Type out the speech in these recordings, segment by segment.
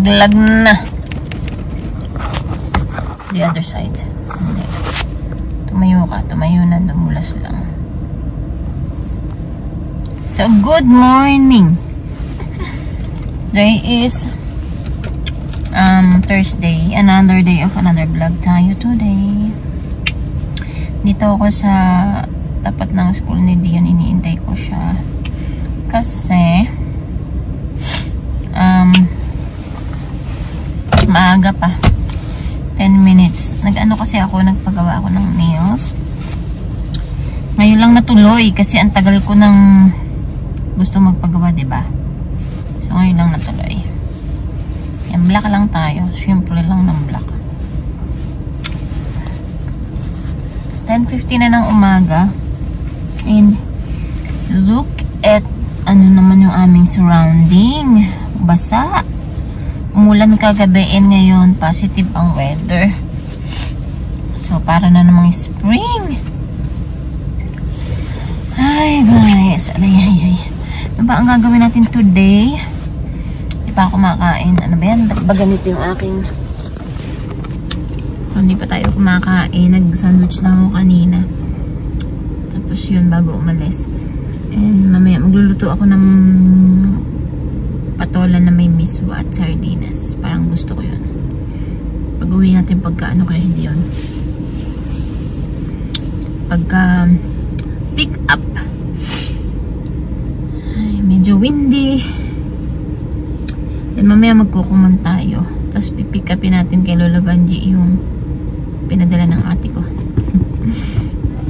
nalaglag na. The other side. Hindi. Tumayo ka. Tumayo na. Dumulas lang. So, good morning. Today is Thursday. Another day of another vlog tayo today. Dito ako sa tapat ng school ni Dion. Iniintay ko siya. Kasi maaga pa. 10 minutes. Nag-ano kasi ako, nagpagawa ako ng nails. Ngayon lang natuloy kasi ang tagal ko nang gusto magpagawa, 'di ba? So ngayon lang natuloy. Yan, black lang tayo. Simple lang ng black. 10:50 na ng umaga. And look at ano naman yung aming surrounding. Basa. Umulan kagabi and ngayon positive ang weather. So para na namang spring. Ay guys, ay. Ano ba ang gagawin natin today? Hindi pa ako kumakain. Ano ba yan? Ba't ba ganito yung aking... Hindi pa tayo kumakain. Nag-sandwich lang ako kanina. Tapos yun bago umalis. And mamaya magluluto ako ng patola na may miswa at sardinas. Parang gusto ko yun. Pag-uwi natin pagka ano kaya hindi yun. Pagka pick up. Ay, medyo windy. Then mamaya magkukuman tayo. Tapos pipick upin natin kay Lola Banji yung pinadala ng ate ko.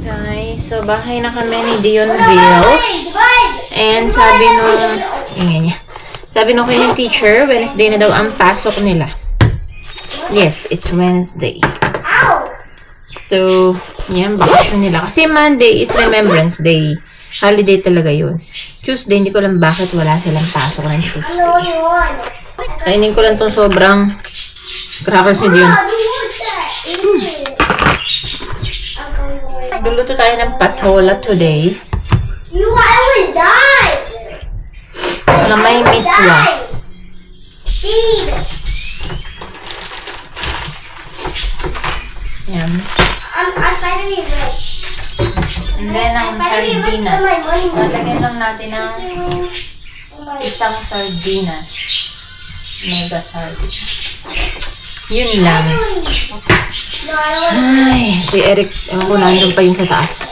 Guys, so bahay na kami ni Dionville. And sabi nung sabi nung kanyang teacher, Wednesday na daw ang pasok nila. Yes, it's Wednesday. So, yan, bakasyon nila. Kasi Monday is Remembrance Day. Holiday talaga yun. Tuesday, hindi ko lang bakit wala silang pasok ng Tuesday. Kainin ko lang itong sobrang crackers ni Dion. Luluto tayo ng patola today. I will die. Na may miswa. Speed. Yan. I'm finally rich. And then ang sardinas. Lalagyan lang natin ng isang sardinas. Mega sardinas. Yun lang. Ay, si Eric, ewan ko nandun pa yun sa taas.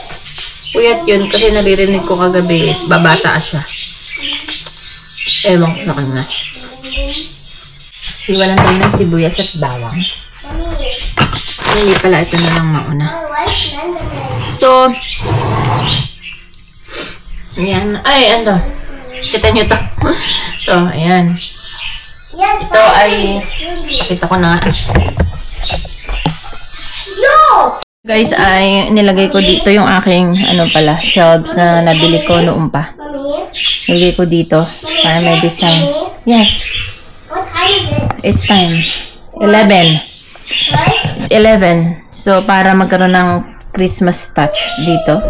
Puyat yun kasi naririnig ko kagabi, babata siya. Ewan ko sa kanya. Hiwalan tayo ng sibuyas at bawang. Hindi pala, ito na lang mauna. So, ayan. Ay, ano? Kita nyo to. Ito, ayan. Ito ay, pakita ko na nga. Guys, ay nilagay ko dito yung aking, ano pala, shelves na nabili ko noong pa. Nilagay ko dito para may design. Yes. What time is it? It's time. 11. It's 11. So, para magkaroon ng Christmas touch dito.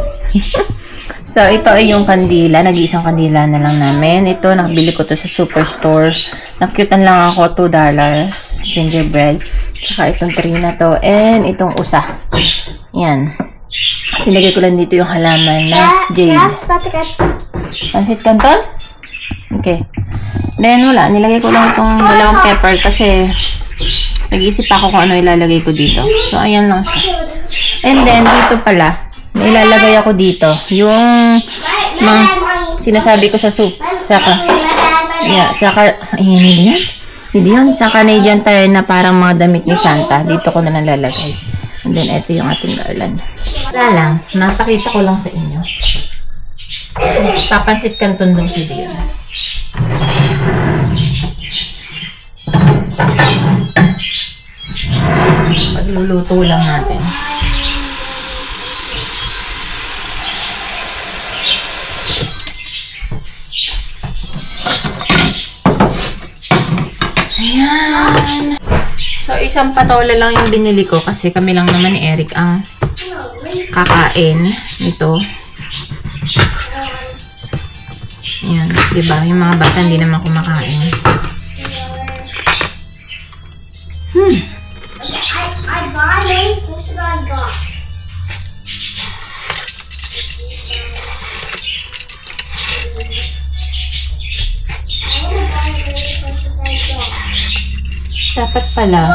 So, ito ay yung kandila. Nag-iisang kandila na lang namin. Ito, nakabili ko to sa Superstore. Nakyutan lang ako, $2. Gingerbread. Tsaka itong tray na to. And itong usa. Yan. Sinagay ko lang dito yung halaman na jade. Pansit canton? Okay. Then, wala. Nilagay ko lang itong dalawang pepper kasi nag-iisip ako kung ano ilalagay ko dito. So, ayan lang siya. And then, dito pala, may ilalagay ako dito. Yung sinasabi ko sa soup. Hindi yan. Sa Canadian Tire na parang mga damit ni Santa. Dito ko na nalalagay. And then, ito yung ating garland. Wala lang. Napakita ko lang sa inyo. Papansit canton dong si Dion. Pagluluto lang natin. Ayan. So, isang patola lang yung binili ko kasi kami lang naman ni Eric ang kakain nito. Ayan. Diba? Yung mga bata hindi naman kumakain. I got many posters I got. Dapat pala.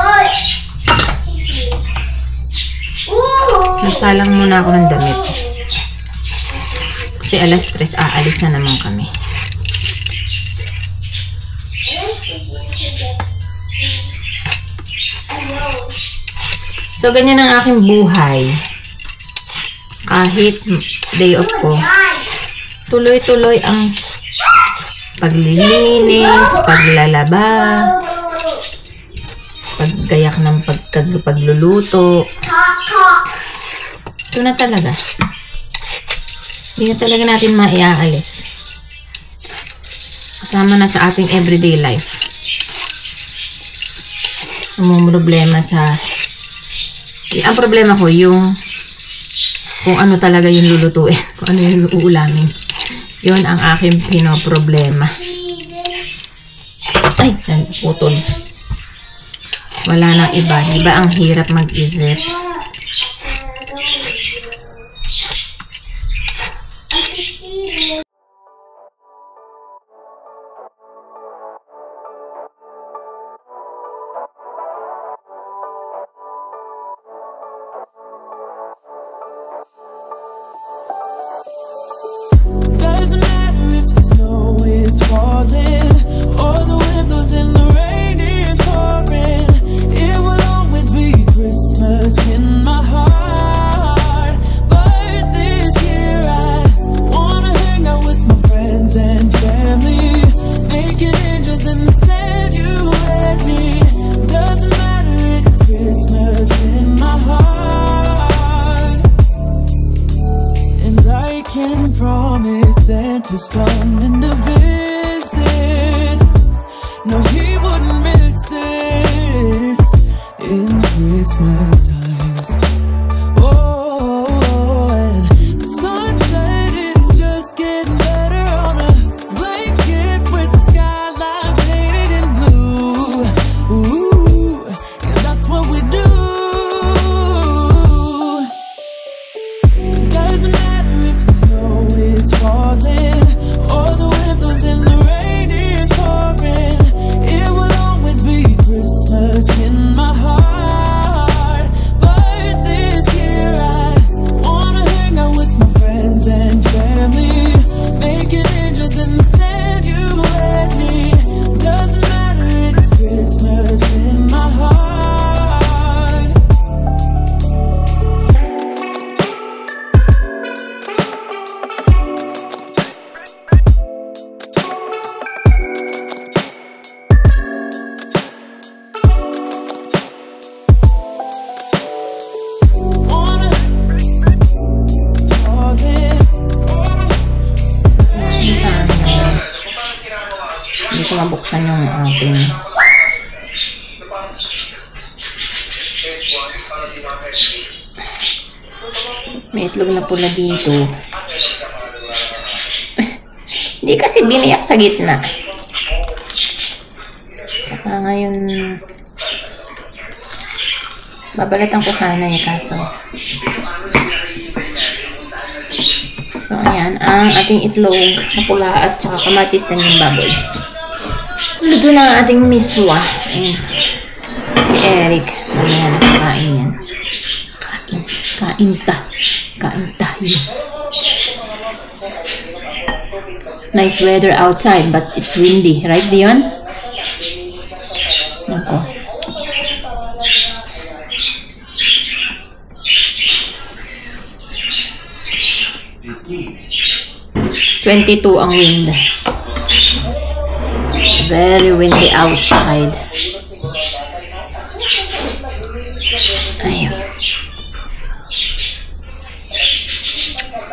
Ooh. Nagsalang muna ako ng damit. Kasi alas 3, aalis na naman kami. So, ganyan ang aking buhay. Kahit day off ko, tuloy-tuloy ang paglilinis, paglalaba, paggayak ng pagluluto. Ito na talaga. Hindi na talaga natin maiaalis. Kasama na sa ating everyday life. Ang problema ang problema ko yung kung ano talaga yung lulutuin, kung ano yung uulamin. Yun ang aking pinoproblema. Ay, putol. Wala nang iba. Diba ang hirap mag-isip? Doesn't matter if the snow is falling or the wind blows and the rain is pouring. It will always be Christmas in my heart. But this year I wanna hang out with my friends and family, making angels in the sand, you and me. Doesn't matter, it's Christmas in my heart. And I can promise Santa's coming to visit. No, he wouldn't miss this in Christmas times. Oh, and the sunset is just getting better on a blanket with the skyline painted in blue. Ooh, and that's what we do. Doesn't matter if the snow is falling or the wind blows and the rain is pouring. It will always be Christmas in my heart. But this year I wanna hang out with my friends and family, making angels in the sand, you and me. Doesn't matter, it's Christmas in my heart. Hindi ko mabuksan yung ating may itlog na pula dito. Hindi kasi biniyak sa gitna. Saka ngayon babalatan ko sana yung kaso. So, ayan, ang ating itlog na pula at saka kamatis na yung baboy. Luto na ang ating miswa. Ayan. Si Eric. Ayan, kain yan. Kain tayo. Nice weather outside, but it's windy. Right, Dion? Nako. $22 ang wind. Very windy outside. Ayun.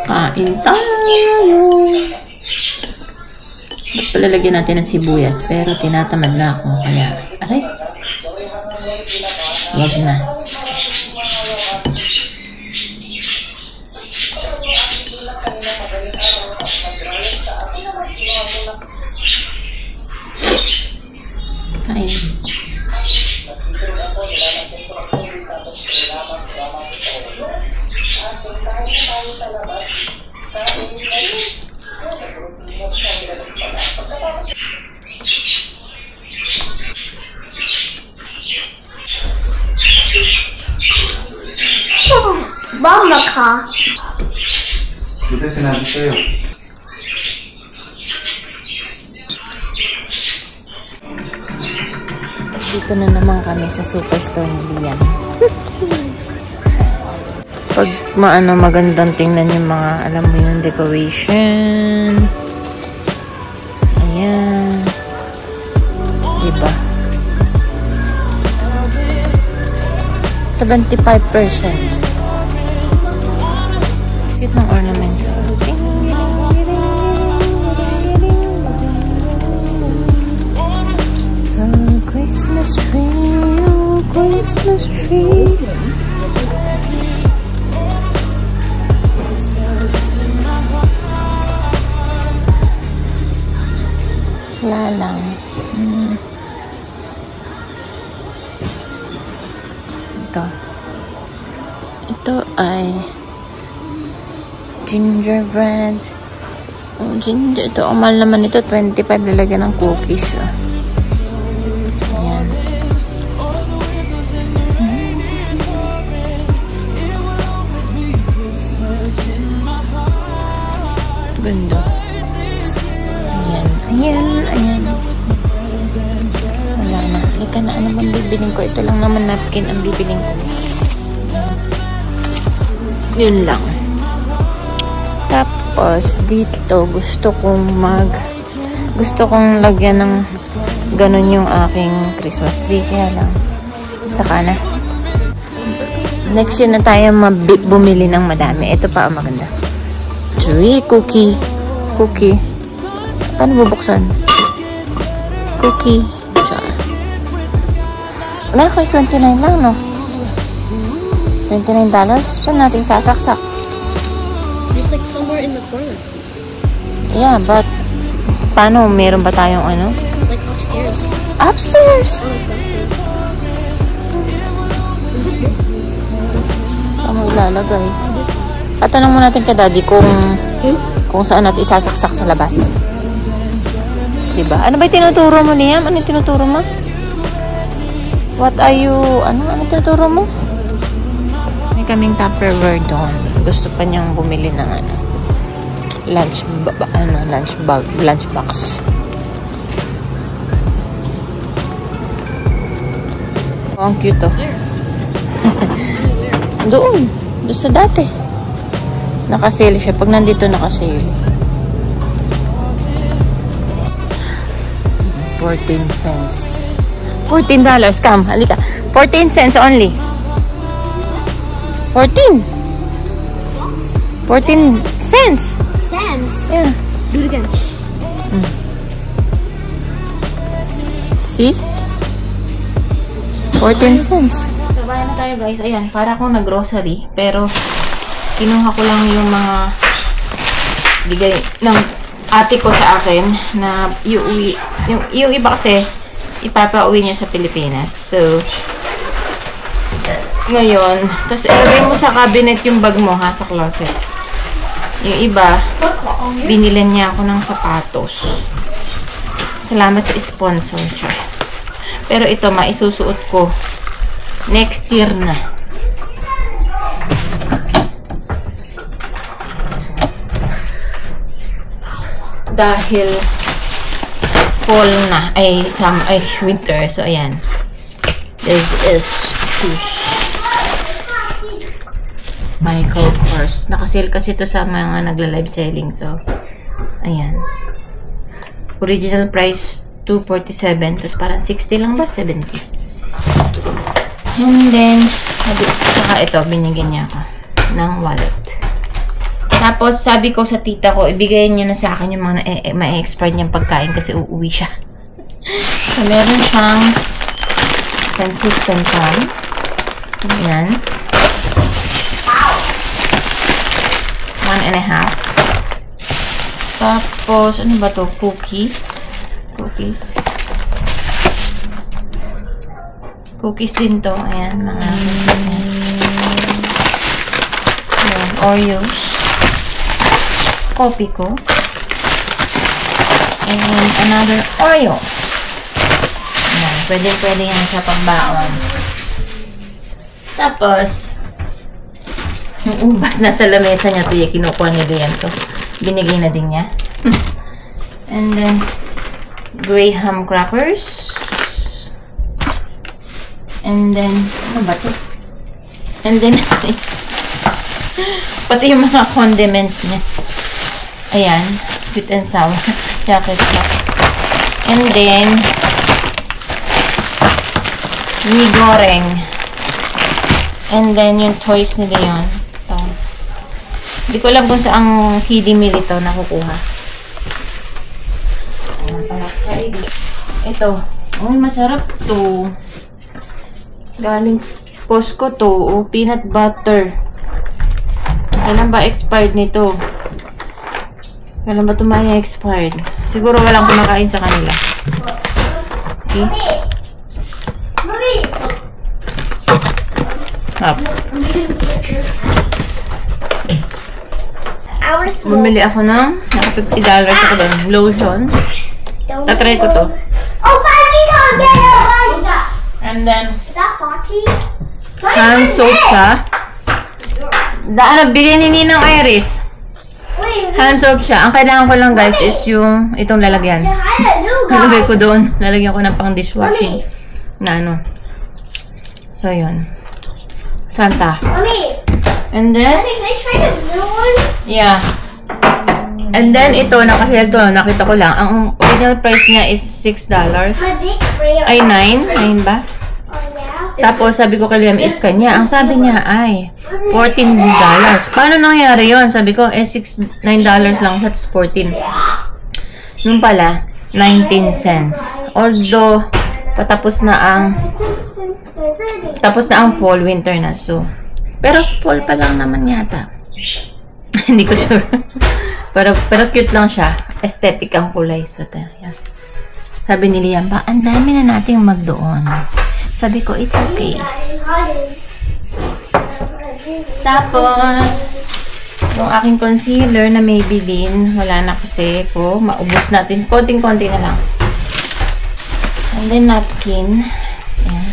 Kain tayo. Ba't pala lagyan natin ng sibuyas? Pero tinatamad na ako. Kaya, aray. Wag na. Kain. Mama ka. Buti sinabi sa'yo. Dito na naman kami sa superstore ni Liam. Pag magandang tingnan yung mga, alam mo yung decoration. Ayan. Diba? 75%. Cute ng ornament. Christmas tree, oh Christmas tree. Wala lang. Ito ay gingerbread. Oh, ginger. Ito, ang mahal naman ito. 25 lalagyan ng cookies. Oh. Ayan. Ganda. Ayan. Ayan. Ayan. Wala na. Halika na. Ano bang bibiling ko? Ito lang naman napkin ang bibiling ko. Yun lang. Tapos, dito, gusto kong lagyan ng ganun yung aking Christmas tree. Kaya lang, saka na. Next year na tayo bumili ng madami. Ito pa ang maganda. Tree cookie. Cookie. Paano bubuksan? Cookie. Wala, kay $29 lang, no? $29? Saan natin sasaksak? Just like somewhere in the corner. Yeah, but paano? Meron ba tayong ano? Like upstairs. Upstairs! Saan mo ilalagay? Patanong mo natin kay Daddy kung saan natin isasaksak sa labas. Diba? Ano ba yung tinuturo mo, Liam? Ano yung tinuturo mo? What are you... Ano yung tinuturo mo? Kaming Tupperware doon. Gusto pa niyang bumili ng lunch box. Oh, ang cute to. Doon sa dati. Nakasale siya. Pag nandito nakasale. $14. Come, halika. 14 cents only. 14 cents. Cents? Yeah. Do it again. See? 14 cents. So, bayan na tayo guys. Ayan, para akong nag-grocery. Pero, kinuha ko lang yung mga bigay ng ate ko sa akin na iuwi. Yung iba kasi, ipapauwi niya sa Pilipinas. So, ngayon, tapos ilagay mo sa cabinet yung bag mo ha, sa closet. Yung iba, binilan niya ako ng sapatos. Salamat sa sponsor, char. Pero ito, maisusuot ko next year na. Dahil fall na, winter. So, ayan. This is shoes. Michael Kors. Nakasale kasi ito sa mga nagla-live selling. So, ayan. Original price, $247. Tapos parang 60 lang ba? 70. And then, saka ito, binigyan niya ako ng wallet. Tapos, sabi ko sa tita ko, ibigay niya na sa akin yung mga ma-expire niyang pagkain kasi uuwi siya. So, meron siyang pancit canton. Ayan. 1.5. Tapos, ano ba to? Cookies. Cookies din to. Ayan, mga cookies niya. Ayan, Oreos. Coffee ko. And another Oreo. Ayan, pwede yan sa pagbaon. Tapos, yung ubas na sa lamesa niya, ito yung kinukuha ni Liam. So, binigay na din niya. And then, Graham crackers. And then, ano ba ito? And then, pati yung mga condiments niya. Ayan, sweet and sour. Jacket sauce. And then, mie goreng. And then, yung toys nila yun. Ito. Hindi ko alam kung saang Kiddie Meal ito nakukuha. Ayan pala. Ito. Uy, masarap to. Galing Costco to. Oh, peanut butter. Kailan ba expired nito? Kailan ba tumaya expired? Siguro walang kumakain sa kanila. See? Up. Bumili ako ng $50 ako doon. Lotion. Tatry ko to. Oh, Patty, don't get it! And then, Is that Patty? hand soap siya. Bigay ni Ninang Iris. Wait, Hand soap siya. Ang kailangan ko lang guys is yung itong lalagyan. Hallelujah! Nalagay ko doon. Lalagyan ko ng pang dishwashing. Na ano. So, yun. Santa. Mommy, And then, can I try the blue one? yeah. And then, ito, nakasale to. Nakita ko lang. Ang original price niya is $6. My big sprayer. Ay, 9. 9 ba? Oh, yeah? Tapos, sabi ko kay Liam, is-scan niya. Ang sabi niya ay $14. Paano nangyari yon? Sabi ko, $9 lang. That's 14. Nung pala, 19 cents. Although, tapos na ang fall, winter na. So, pero fall pa lang naman yata. Hindi ko sure. pero cute lang siya. Aesthetic ang kulay. So, yan. Sabi ni Liam, ba, ang dami na nating magdoon. Sabi ko, it's okay. Tapos, yung aking concealer na Maybelline, wala na kasi ko. Maubos natin. Konting-konti na lang. And then, napkin. Ayan.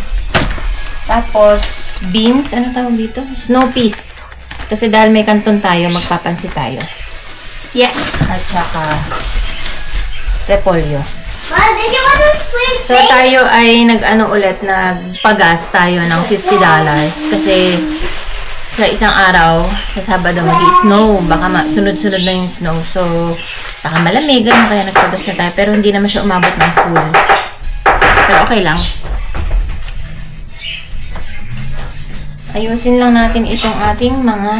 Tapos, beans. Ano tawag dito? Snow peas. Kasi dahil may kanton tayo, magpapansi tayo. Yes! At saka, repolyo. Mom, did you want to split So, tayo ay nag-ano ulit, nagpagas tayo ng $50. Kasi, sa isang araw, sa Sabado, mag-i-snow. Baka sunod-sunod na yung snow. So, baka malamig. Ganun kaya nagpagas na tayo. Pero hindi naman siya umabot ng full. Pero okay lang. Ayusin lang natin itong ating mga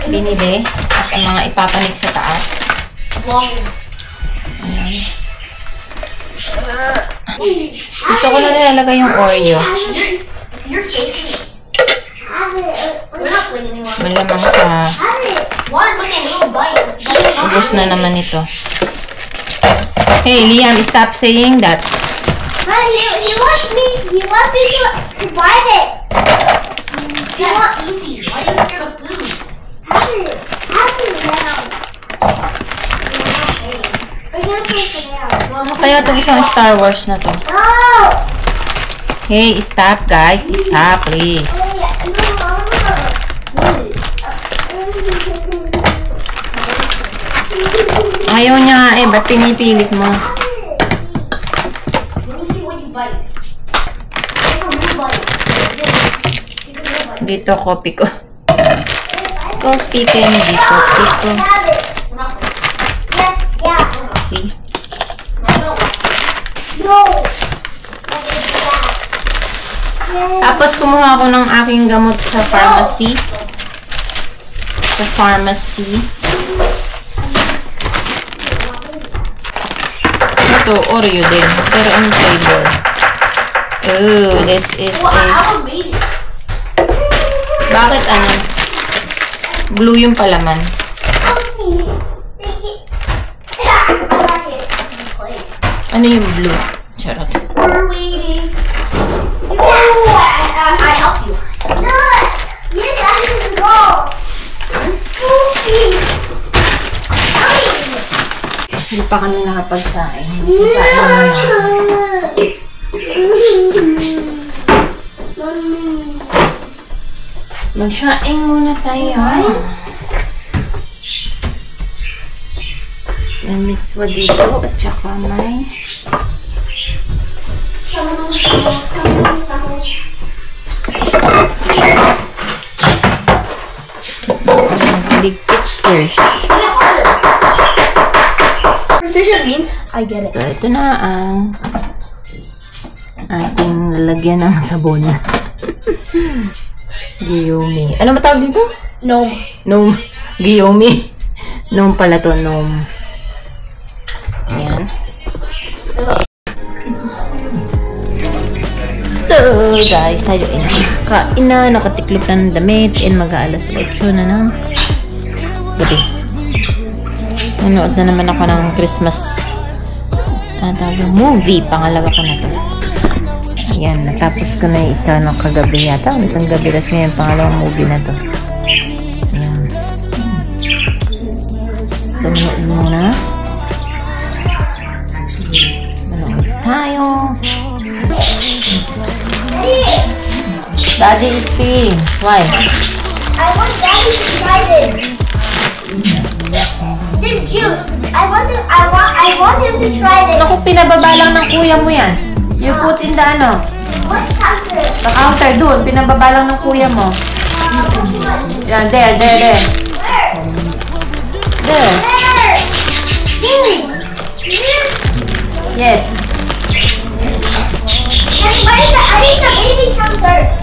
binili at ang mga ipapanik sa taas. Ayan. Ito ko na nilalagay yung Oreo. You're faking it. We're not playing anymore. Malamang sa One, look at little bites. ubos na naman ito. Hey, Liam, stop saying that. But he wants me to bite it. Yeah, it's easy. Why are you scared of food? Have it now. We're gonna play for now. Kaya itong isang Star Wars na to. No! Hey, stop guys. Stop, please. Ayaw niya nga eh. Ba't pinipilit mo? Let me see what you bite. Take a real bite. Take a real bite. Dito, copy ko. Copy candy. Copy ko. Have it. Yes, yeah. See? No. No. Tapos, kumuha ako ng aking gamot sa pharmacy. Sa pharmacy. Ito, Oreo din. Pero ang flavor. Oh, this is Well, a... I will read it. Bakit ano? Blue yung palaman. Ano yung blue? Charot. We're waiting. Hindi pa kami nakapagsain. Magsasain na. Magsaing muna tayo. May miswa dito at saka may ligpit fish. Proficient means I get it. So, ito na ang ating lalagyan ng sabon. Giyumi. Ano ba tawag dito? No. Nom. Giyumi. Nom pala to. Nom. Ayan. So, guys, tayo ay nakakain na, nakatiklop na ng damit, and mag-aalas 8 na ng gabi. Nanood na naman ako ng Christmas movie. Pangalawa ko na to. Ayan, natapos ko na yung isa ng kagabi yata. Isang gabi, tas ngayon pangalawang movie na to. Ayan. So, nanood muna. Nanood tayo. Daddy is peeing. Why? I want Daddy to try this. It's juice. I want him to try this. Naku, pinababa lang ng kuya mo yan. You put in the ano? What counter? The counter doon. Pinababa lang ng kuya mo. Yan, there. Where? There. Here. Yes. And where's the? I need the baby counter.